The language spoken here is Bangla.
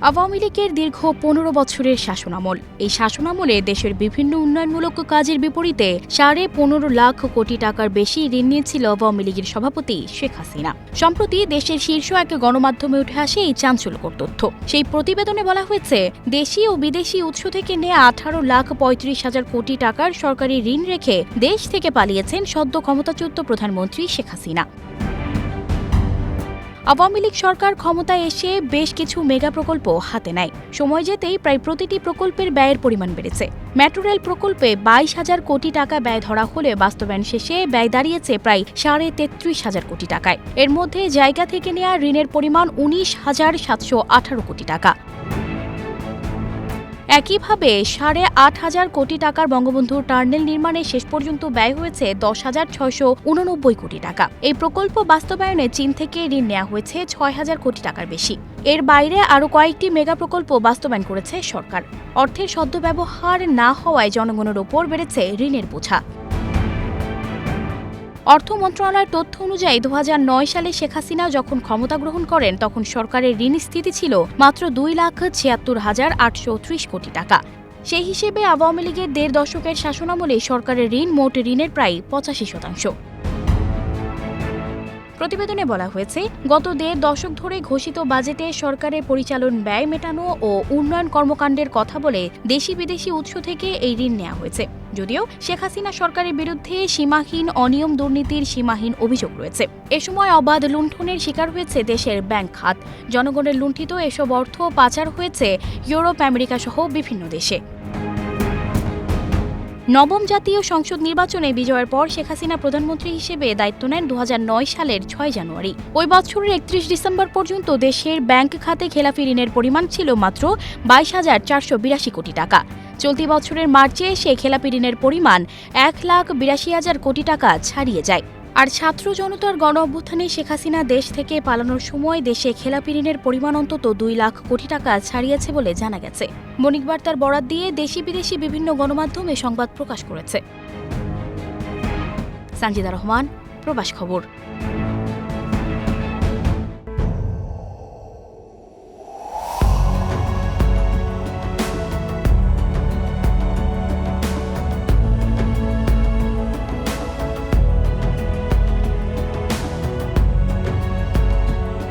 আওয়ামী লীগের দীর্ঘ ১৫ বছরের শাসনামল। এই শাসনামলে দেশের বিভিন্ন উন্নয়নমূলক কাজের বিপরীতে ১৫.৫ লাখ কোটি টাকার বেশি ঋণ নিয়েছিল আওয়ামী লীগের সভাপতি শেখ হাসিনা। সম্প্রতি দেশের শীর্ষ এক গণমাধ্যমে উঠে আসে এই চাঞ্চল্যকর তথ্য। সেই প্রতিবেদনে বলা হয়েছে, দেশি ও বিদেশি উৎস থেকে নেয়া ১৮,৩৫,০০০ কোটি টাকার সরকারি ঋণ রেখে দেশ থেকে পালিয়েছেন সদ্য ক্ষমতাচ্যুত প্রধানমন্ত্রী শেখ হাসিনা। আওয়ামী লীগ সরকার ক্ষমতায় এসে বেশ কিছু মেগা প্রকল্প হাতে নেয়। সময় যেতেই প্রায় প্রতিটি প্রকল্পের ব্যয়ের পরিমাণ বেড়েছে। মেট্রো রেল প্রকল্পে ২২,০০০ কোটি টাকা ব্যয় ধরা হলে বাস্তবায়ন শেষে ব্যয় দাঁড়িয়েছে প্রায় ৩৩,৫০০ কোটি টাকায়। এর মধ্যে জায়গা থেকে নেওয়া ঋণের পরিমাণ ১৯,৭১৮ কোটি টাকা। একইভাবে ৮,৫০০ কোটি টাকার বঙ্গবন্ধু টার্নেল নির্মাণে শেষ পর্যন্ত ব্যয় হয়েছে ১০,৬৮৯ কোটি টাকা। এই প্রকল্প বাস্তবায়নে চীন থেকে ঋণ নেওয়া হয়েছে ৬,০০০ কোটি টাকার বেশি। এর বাইরে আরও কয়েকটি মেগা প্রকল্প বাস্তবায়ন করেছে সরকার। অর্থের সদ্ব্যবহার না হওয়ায় জনগণের ওপর বেড়েছে ঋণের বোঝা। অর্থ মন্ত্রণালয়ের তথ্য অনুযায়ী ২০০৯ সালে শেখ হাসিনা যখন ক্ষমতা গ্রহণ করেন তখন সরকারের ঋণ স্থিতি ছিল মাত্র ২,৭৬,৮৩০ কোটি টাকা। সেই হিসেবে আওয়ামী লীগের ১.৫ দশকের শাসনামলে সরকারের ঋণ মোট ঋণের প্রায় ৮৫%। প্রতিবেদনে বলা হয়েছে, গত ১.৫ দশক ধরে ঘোষিত বাজেটে সরকারের পরিচালন ব্যয় মেটানো ও উন্নয়ন কর্মকাণ্ডের কথা বলে দেশি বিদেশি উৎস থেকে এই ঋণ নেওয়া হয়েছে। যদিও শেখ হাসিনা সরকারের বিরুদ্ধে সীমাহীন অনিয়ম দুর্নীতির সীমাহীন অভিযোগ রয়েছে। এ সময় অবাধ লুণ্ঠনের শিকার হয়েছে দেশের ব্যাংক খাত। জনগণের লুণ্ঠিত এসব অর্থ পাচার হয়েছে ইউরোপ, আমেরিকা সহ বিভিন্ন দেশে। নবম জাতীয় সংসদ নির্বাচনে বিজয়ের পর শেখ হাসিনা প্রধানমন্ত্রী হিসেবে দায়িত্ব নেন ২০০৯ সালের ৬ জানুয়ারি। ওই বছরের ৩১ ডিসেম্বর পর্যন্ত দেশের ব্যাংক খাতে খেলাপি ঋণের পরিমাণ ছিল মাত্র ২২,৪৮২ কোটি টাকা। চলতি বছরের মার্চে সে খেলাপি ঋণের পরিমাণ ১,৮২,০০০ কোটি টাকা ছাড়িয়ে যায়। আর ছাত্র জনতার গণ অভ্যুত্থানে শেখ হাসিনা দেশ থেকে পালানোর সময় দেশে খেলাপি ঋণের পরিমাণ অন্তত ২ লাখ কোটি টাকা ছাড়িয়েছে বলে জানা গেছে। বণিক বার্তার বরাত দিয়ে দেশি বিদেশি বিভিন্ন গণমাধ্যমে সংবাদ প্রকাশ করেছে। সানজিদা রহমান, প্রবাস খবর।